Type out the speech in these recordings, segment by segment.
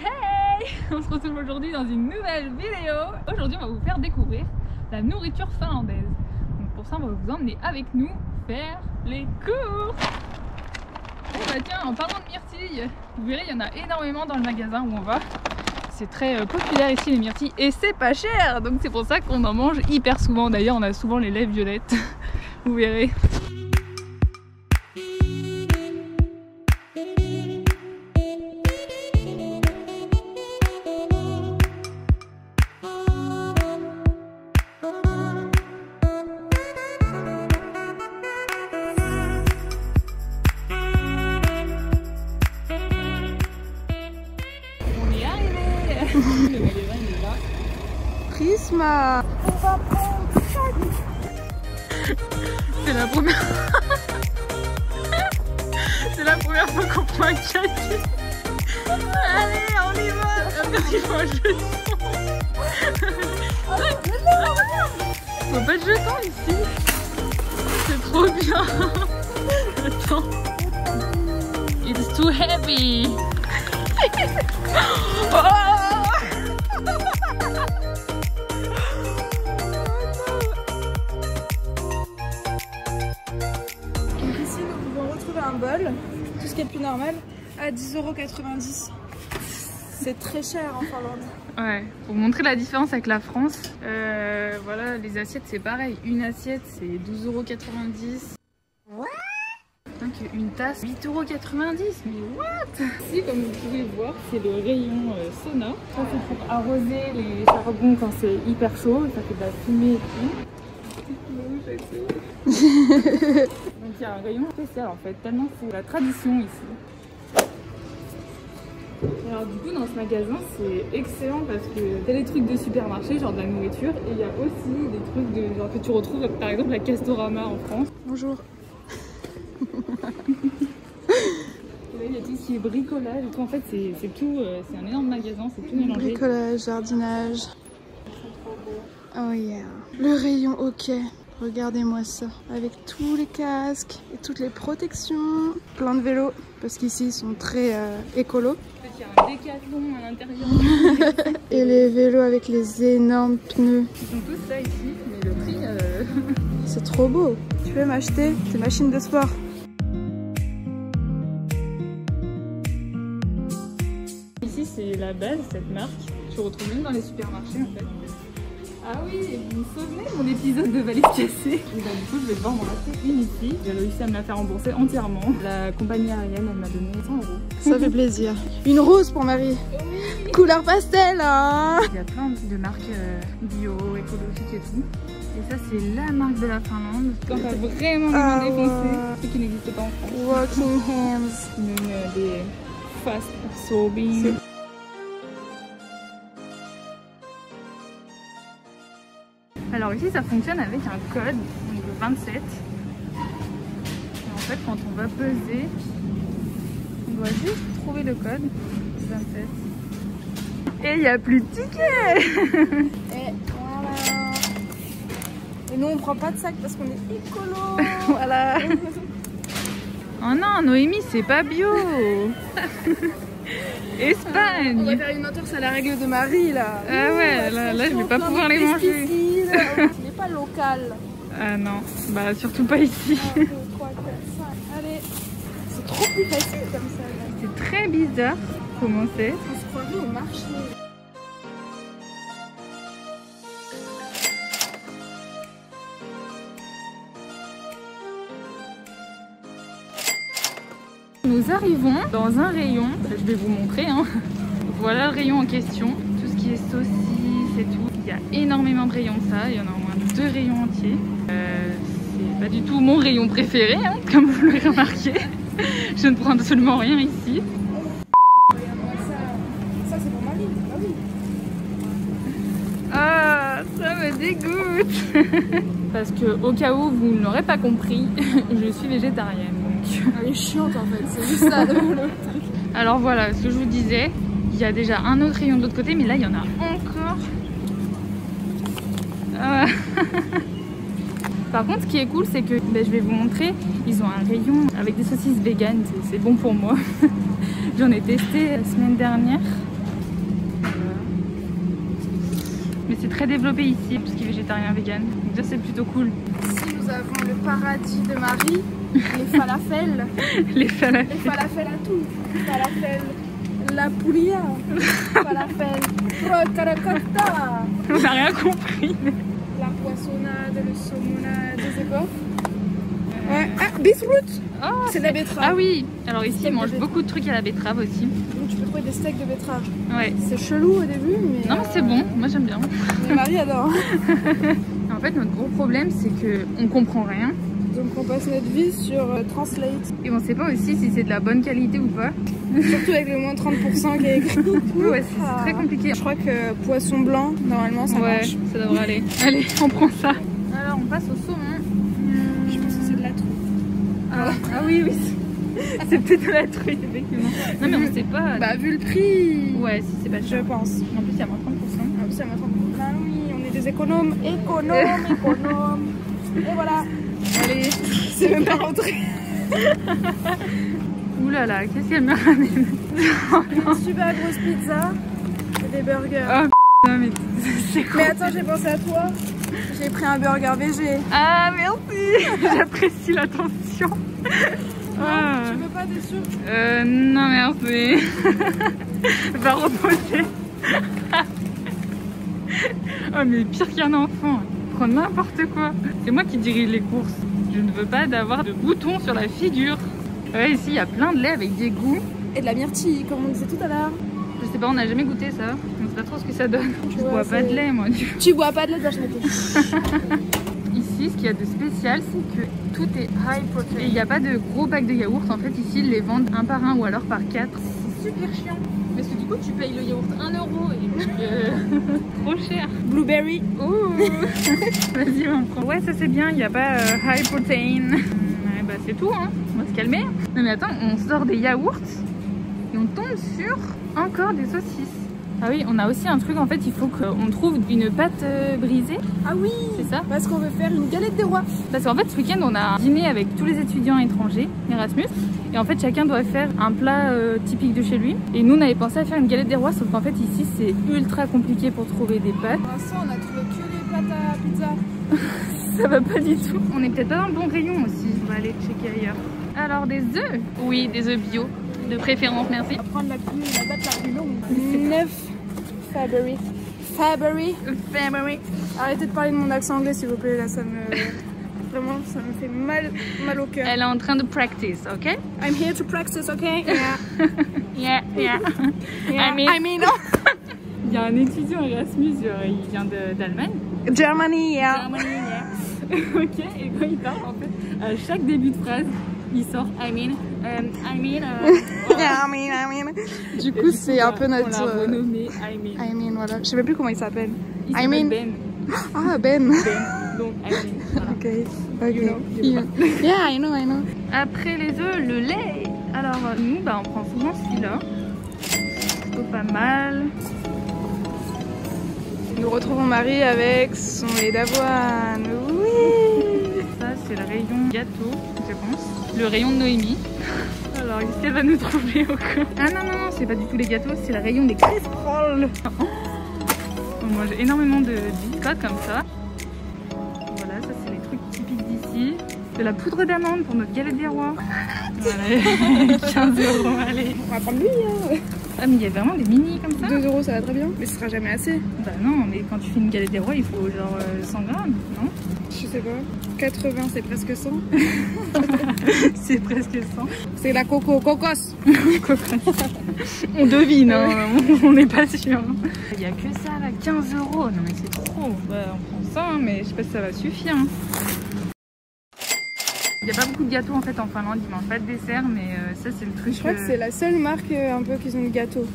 Hey! On se retrouve aujourd'hui dans une nouvelle vidéo. Aujourd'hui on va vous faire découvrir la nourriture finlandaise. Donc pour ça on va vous emmener avec nous faire les courses. Oh bah tiens, en parlant de myrtilles, vous verrez il y en a énormément dans le magasin où on va. C'est très populaire ici les myrtilles et c'est pas cher. Donc c'est pour ça qu'on en mange hyper souvent. D'ailleurs on a souvent les lèvres violettes. Vous verrez. Le magasin il est là. Prisma. On va prendre ça. C'est la première. C'est la première fois qu'on prend un caddie. Allez, on y va. Après il faut un jeton. Faut pas de jeton ici. C'est trop bien. Attends. It's too heavy. Oh! Ici, nous pouvons retrouver un bol, tout ce qui est plus normal, à 10,90 €. C'est très cher en Finlande. Ouais, pour montrer la différence avec la France, voilà, les assiettes c'est pareil. Une assiette c'est 12,90 €. Donc une tasse 8,90 €. Mais what? Ici, comme vous pouvez le voir, c'est le rayon sauna. Ça c'est pour arroser les charbons quand c'est hyper chaud, ça fait de la fumée et tout. Donc il y a un rayon spécial en fait, tellement c'est la tradition ici. Alors du coup dans ce magasin c'est excellent parce que t'as les trucs de supermarché, genre de la nourriture, et il y a aussi des trucs de, genre, que tu retrouves par exemple à Castorama en France. Bonjour. Là il y a tout ce qui est bricolage et tout, en fait c'est tout, c'est un énorme magasin, c'est tout mélangé. Bricolage, jardinage. Oh yeah. Le rayon hockey. Regardez-moi ça. Avec tous les casques et toutes les protections. Plein de vélos. Parce qu'ici ils sont très écolos. Il y a un décathlon à l'intérieur. Et les vélos avec les énormes pneus. Ils sont tous ça ici, mais le prix... C'est trop beau. Tu peux m'acheter tes machines de sport. Ici c'est la base, cette marque. Tu retrouves même dans les supermarchés en fait. Ah oui, vous vous souvenez de mon épisode de valise cassée? Et bah, du coup je vais devoir m'en acheter une ici. J'ai réussi à me la faire rembourser entièrement. La compagnie aérienne elle m'a donné 100 €. Ça fait plaisir. Une rose pour Marie. Oui. Couleur pastel hein. Il y a plein de marques bio, écologiques et tout. Et ça c'est la marque de la Finlande. Quand t'as vraiment bien défoncé, ce qui n'existe pas en France. Walking hands. Même des fast absorbing. Alors ici ça fonctionne avec un code, donc le 27. Et en fait quand on va peser, on doit juste trouver le code 27. Et il n'y a plus de tickets. Et voilà. Et nous on prend pas de sac parce qu'on est écolo. Voilà. Oh non, Noémie c'est pas bio. Espagne. On va faire une entorse à la règle de Marie là. Ah ouais, là je vais pas pouvoir les manger. Il n'est pas local. Ah non, bah surtout pas ici. 1, 2, 3, 4, 5. Allez. C'est trop plus facile comme ça. Là. C'est très bizarre comment c'est. On se croirait au marché. Nous arrivons dans un rayon, je vais vous montrer, hein. Voilà le rayon en question, tout ce qui est saucisses et tout. Il y a énormément de rayons de ça, il y en a au moins 2 rayons entiers. C'est pas du tout mon rayon préféré, hein, comme vous l'avez remarqué. Je ne prends absolument rien ici. Ça c'est pour Marie, bah oui. Ah, ça me dégoûte. Parce que au cas où vous ne l'aurez pas compris, je suis végétarienne. Elle est chiante en fait, c'est juste ça le truc. Alors voilà, ce que je vous disais, il y a déjà un autre rayon de l'autre côté, mais là il y en a encore. Par contre, ce qui est cool, c'est que je vais vous montrer, ils ont un rayon avec des saucisses véganes, c'est bon pour moi. J'en ai testé la semaine dernière Mais c'est très développé ici, parce qu'il est végétarien, vegan. Donc ça c'est plutôt cool. Ici nous avons le paradis de Marie, les falafels. Les falafels. Les falafels à tout. Falafel, la poulia, falafel, procaracotta. On n'a rien compris. La poissonnade, le saumonade, je sais pas. Ouais. Ah, beetroot. Oh, c'est de la betterave. Ah oui. Alors ici ils mangent beaucoup de trucs à la betterave aussi. Donc tu peux trouver des steaks de betterave. Ouais. C'est chelou au début, mais... Non mais c'est bon, moi j'aime bien. Mais Marie adore. En fait notre gros problème c'est que on comprend rien. Donc on passe notre vie sur Translate. Et on sait pas aussi si c'est de la bonne qualité ou pas. Surtout avec le moins 30% qui est écrit. Ouais, c'est très compliqué. Je crois que poisson blanc, normalement ça marche. Ça devrait aller. Allez, on prend ça. Alors on passe au saumon. Je pense que c'est de la truite. Ah oui, oui. C'est peut-être de la truite, effectivement. Non mais on sait pas. Bah vu le prix. Ouais, si c'est pas cher. Je pense. En plus il y a moins 30%. En plus il y a moins 30%. Ah oui, on est des économes. Économes. Et voilà. Allez. C'est même pas rentré. Ouh là là, qu'est-ce qu'elle me ramène? Une super grosse pizza et des burgers. Oh non mais c'est quoi? Mais attends, j'ai pensé à toi. J'ai pris un burger végé. Ah merci. J'apprécie l'attention. Ah. Tu veux pas, t'es sûr? Non merci. Va reposer. Oh mais pire qu'un enfant. Prends n'importe quoi. C'est moi qui dirige les courses. Je ne veux pas d'avoir de boutons sur la figure. Ouais, ici il y a plein de lait avec des goûts. Et de la myrtille, comme on disait tout à l'heure. Je sais pas, on n'a jamais goûté ça. On sait pas trop ce que ça donne. Je bois pas de lait moi du coup. Tu bois pas de lait d'argenté. Ici, ce qu'il y a de spécial, c'est que tout est high protein. Et il n'y a pas de gros packs de yaourt. En fait, ici, ils les vendent un par un ou alors par 4. C'est super chiant. Parce que du coup, tu payes le yaourt 1 € et puis trop cher. Blueberry. Oh. Vas-y, on prend. Ouais, ça c'est bien. Il n'y a pas high protein. Ouais, bah c'est tout, hein. On va se calmer. Non mais attends, on sort des yaourts et on tombe sur encore des saucisses. Ah oui, on a aussi un truc, en fait, il faut qu'on trouve une pâte brisée. Ah oui, c'est ça? Parce qu'on veut faire une galette des rois. Parce qu'en fait, ce week-end, on a dîné avec tous les étudiants étrangers, Erasmus. Et en fait, chacun doit faire un plat typique de chez lui. Et nous, on avait pensé à faire une galette des rois, sauf qu'en fait, ici, c'est ultra compliqué pour trouver des pâtes. Pour l'instant, on a trouvé que les pâtes à pizza. Ça va pas du tout. On est peut-être pas dans le bon rayon aussi. On va aller checker ailleurs. Alors, des œufs? Oui, des œufs bio. De préférence, merci. On va prendre la date la plus longue. 9 February. Arrêtez de parler de mon accent anglais s'il vous plaît, là ça me... Vraiment, ça me fait mal au cœur. Elle est en train de practice, ok? I'm here to practice, ok? Yeah. I mean... Il y a un étudiant Erasmus, il vient d'Allemagne. Germany, yeah. Ok, et quand il parle, en fait, à chaque début de phrase, il sort I mean. Du coup, c'est un peu notre. On l'a renommé I mean, voilà. Je sais même plus comment il s'appelle. Il s'appelle Ben. Ah, Ben. Donc I mean. Voilà. Ok. You know. Yeah, I know. Après les œufs, le lait. Alors nous, on prend souvent celui-là. Plutôt pas mal. Nous retrouvons Marie avec son lait d'avoine. Oui. Ça, c'est le rayon gâteau, je pense. Le rayon de Noémie. Alors, qu'est-ce qu'elle va nous trouver au coup? Ah non, c'est pas du tout les gâteaux, c'est le rayon des crisp rolls. On mange énormément de biscottes comme ça. Voilà, ça c'est les trucs typiques d'ici. De la poudre d'amande pour notre galette des rois. Voilà, 15 €, allez. On va prendre lui. Ah, mais il y a vraiment des mini comme ça? 2 € ça va très bien. Mais ce sera jamais assez. Bah non, mais quand tu fais une galette des rois, il faut genre 100 grammes, non? Je sais pas. 80, c'est presque 100. C'est presque 100. C'est la cocos. On devine, hein. On n'est pas sûr. Il n'y a que ça là, 15 €. Non mais c'est trop. Bah, on prend ça, hein, mais je sais pas si ça va suffire. Hein. Il n'y a pas beaucoup de gâteaux en fait en Finlande, ils mangent pas de dessert, mais ça c'est le truc. Je crois que c'est la seule marque un peu qui ont de gâteaux.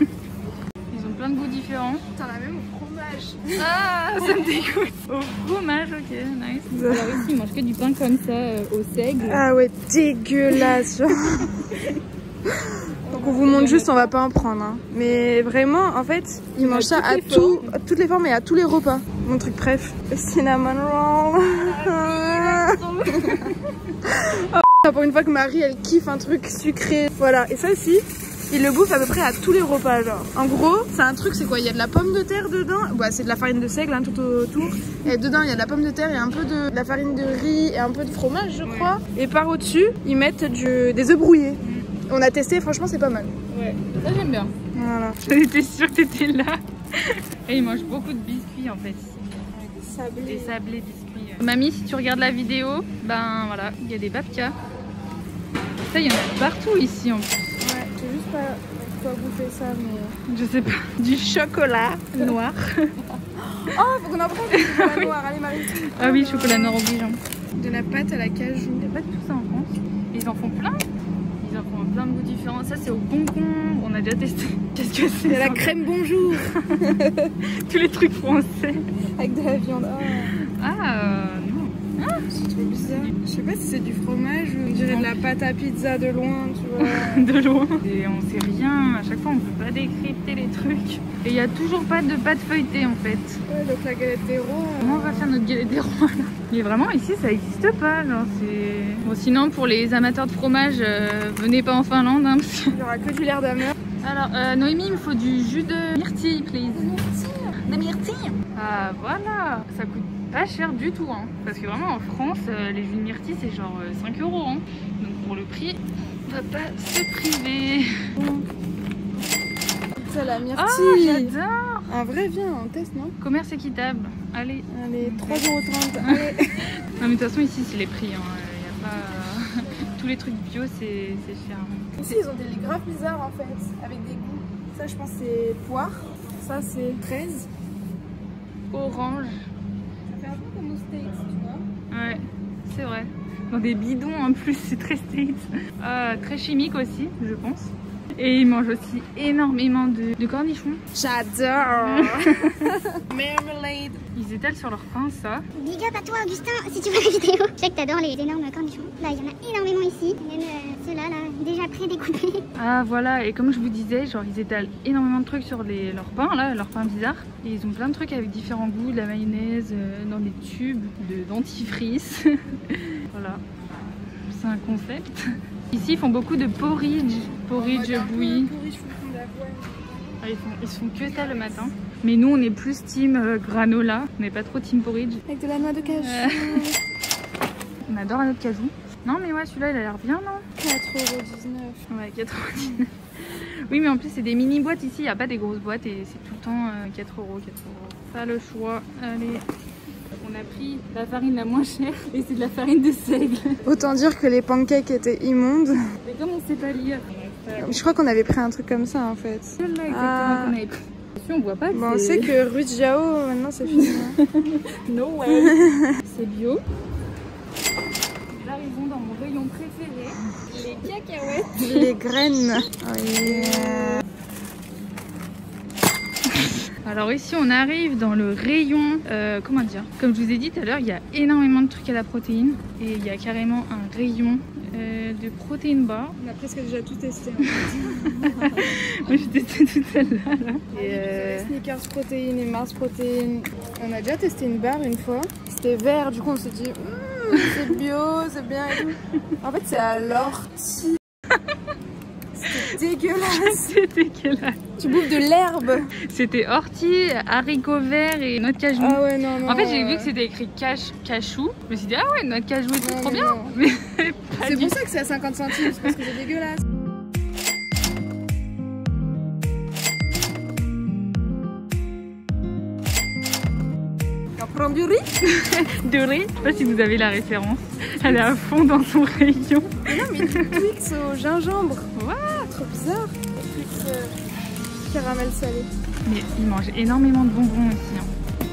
Ils ont plein de goûts différents. T'en as même au fromage. Ah, ça me dégoûte. Au fromage, ok, nice. Alors ici, ils mangent que du pain comme ça, au seigle. Ah ouais, dégueulasse. Donc on vous montre juste, on va pas en prendre. Hein. Mais vraiment, en fait, ils mangent ça à toutes les formes et à tous les repas. Mon truc préf, le cinnamon roll. Oh, pour une fois que Marie, elle kiffe un truc sucré. Voilà, et ça aussi, Ils le bouffent à peu près à tous les repas, genre. En gros, c'est un truc, c'est quoi? Il y a de la pomme de terre dedans. Bah, c'est de la farine de seigle hein, tout autour. Et dedans, il y a de la pomme de terre et un peu de la farine de riz et un peu de fromage, je crois. Et par au-dessus, ils mettent des œufs brouillés. On a testé, franchement, c'est pas mal. Ouais, ça j'aime bien. Voilà. J'étais sûre que t'étais là. Et ils mangent beaucoup de biscuits en fait. Sablé. Des sablés biscuits. Mamie, si tu regardes la vidéo, ben voilà, il y a des babkas. Ça, il y en a partout ici en plus. Ouais, j'ai juste pas quoi bouffer ça, mais... Je sais pas. Du chocolat noir. Oh, faut qu'on en prenne du chocolat noir. Allez, Marie. Ah oui, chocolat noir obligeant. De la pâte à la cajou. Il n'y a pas de tout ça en France. Ils en font plein. Ils en font plein de goûts différents. Ça, c'est au concombre. On a déjà testé. Qu'est-ce que c'est? Il y a la crème bonjour. Tous les trucs français. Avec de la viande. Oh. Ah, non. Ah, c'est trop bizarre. Je sais pas si c'est du fromage ou on dirait de la pâte à pizza de loin, tu vois. De loin. Et on sait rien. À chaque fois, on peut pas décrypter les trucs. Et il n'y a toujours pas de pâte feuilletée en fait. Ouais, donc la galette des rois. Comment on va faire notre galette des rois là? Mais vraiment, ici, ça n'existe pas. Genre, bon, sinon, pour les amateurs de fromage, venez pas en Finlande. Hein, parce que... Il y aura que du lait d'amer. Alors, Noémie, il me faut du jus de myrtille, please. De myrtille. Ah, voilà. Ça coûte pas cher du tout. Hein, parce que vraiment, en France, les jus de myrtille, c'est genre 5 €. Hein. Donc, pour le prix, on va pas se priver. Ça, la myrtille. Oh, j'adore. Un vrai, viens, on teste, non? Commerce équitable. Allez. Allez, 3,30 €. Allez. Non, mais de toute façon, ici, c'est les prix. Hein. Y a pas... Tous les trucs bio, c'est cher. Ici, ils ont des lits grave bizarres en fait, avec des goûts. Ça, je pense, c'est poire. Ça, c'est fraise. Orange. Ça fait un peu comme aux States, tu vois. Ouais, c'est vrai. Dans des bidons en plus, c'est très States. Très chimique aussi, je pense. Et ils mangent aussi énormément de cornichons. J'adore. Marmalade. Ils étalent sur leur pain ça. Big up à toi Augustin, si tu vois la vidéo. Je sais que t'adores les énormes cornichons. Là, il y en a énormément ici. Même ceux-là, là, déjà pré-découpés. Ah voilà, et comme je vous disais, genre ils étalent énormément de trucs sur leur pain, là, leur pain bizarre. Et ils ont plein de trucs avec différents goûts, de la mayonnaise, dans des tubes, de dentifrice. Voilà, c'est un concept. Ici, ils font beaucoup de porridge bouilli. Ah, ils font que ça le matin. Mais nous, on est plus team granola. On n'est pas trop team porridge. Avec de la noix de cajou. On adore la noix de cajou. Non, mais ouais, celui-là, il a l'air bien, non? 4,19 €. Ouais, 4,19 €. Oui, mais en plus, c'est des mini boîtes ici. Il n'y a pas des grosses boîtes et c'est tout le temps 4 €. Pas le choix. Allez. On a pris la farine la moins chère et c'est de la farine de seigle. Autant dire que les pancakes étaient immondes. Mais comme on sait pas lire. Je crois qu'on avait pris un truc comme ça en fait. Celle-là exactement qu'on avait pris. Si on voit pas. Bon, on sait que Rue de Jiao, maintenant c'est fini. No way. C'est bio. Là, ils vont dans mon rayon préféré, les cacahuètes. Les graines. Oh yeah. Alors ici on arrive dans le rayon, comment dire, comme je vous ai dit tout à l'heure, il y a énormément de trucs à la protéine et il y a carrément un rayon de protéines bar. On a presque déjà tout testé en fait. Moi j'ai testé tout celle-là. Et Snickers protéines et Mars protéines. On a déjà testé une barre une fois. C'était vert, du coup on s'est dit c'est bio, c'est bien et tout. En fait c'est à l'ortie. C'était dégueulasse. C'était dégueulasse. Tu bouffes de l'herbe. C'était ortie, haricots verts et noix de cajou. Ah ouais, non, non. En fait, j'ai vu que c'était écrit cachou. Je me suis dit, ah ouais, noix de cajou et tout, trop bien. Non. Mais c'est pour ça que c'est à 50 centimes, parce que c'est dégueulasse. On prend du riz. Du riz, je sais pas si vous avez la référence. Elle est à fond dans son rayon. Non, mais du Twix au gingembre. Ouais. Trop bizarre. Twix caramel salé. Mais ils mangent énormément de bonbons ici. Hein.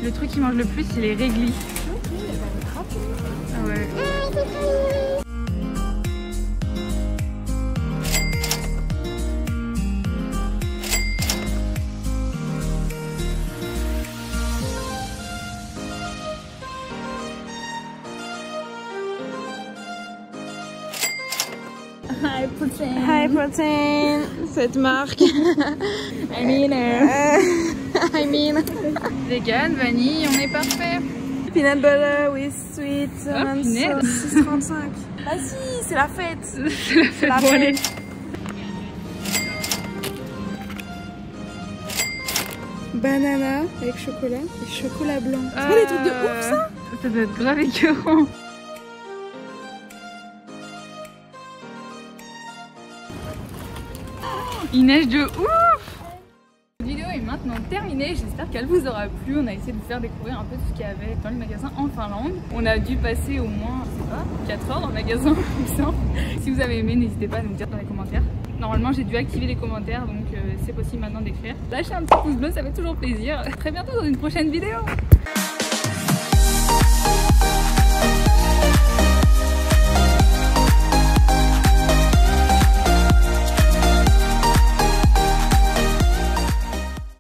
Le truc qu'ils mangent le plus, c'est les réglis. Ok, gratuit. Ah ouais. High protein. High protein. Cette marque. I mean. Vegan, vanille, on est parfait. Peanut butter with sweet Oh, punaise. 6,35. Ah si, c'est la fête. C'est la fête. Bon, allez. banana avec chocolat et chocolat blanc. C'est pas des trucs de ouf ça? Ça doit être grave écœurant. Il neige de ouf! Cette vidéo est maintenant terminée, j'espère qu'elle vous aura plu. On a essayé de vous faire découvrir un peu tout ce qu'il y avait dans les magasins en Finlande. On a dû passer au moins, je sais pas, 4 heures dans le magasin. Si vous avez aimé, n'hésitez pas à nous dire dans les commentaires. Normalement j'ai dû activer les commentaires, donc c'est possible maintenant d'écrire. Lâchez un petit pouce bleu, ça fait toujours plaisir. À très bientôt dans une prochaine vidéo.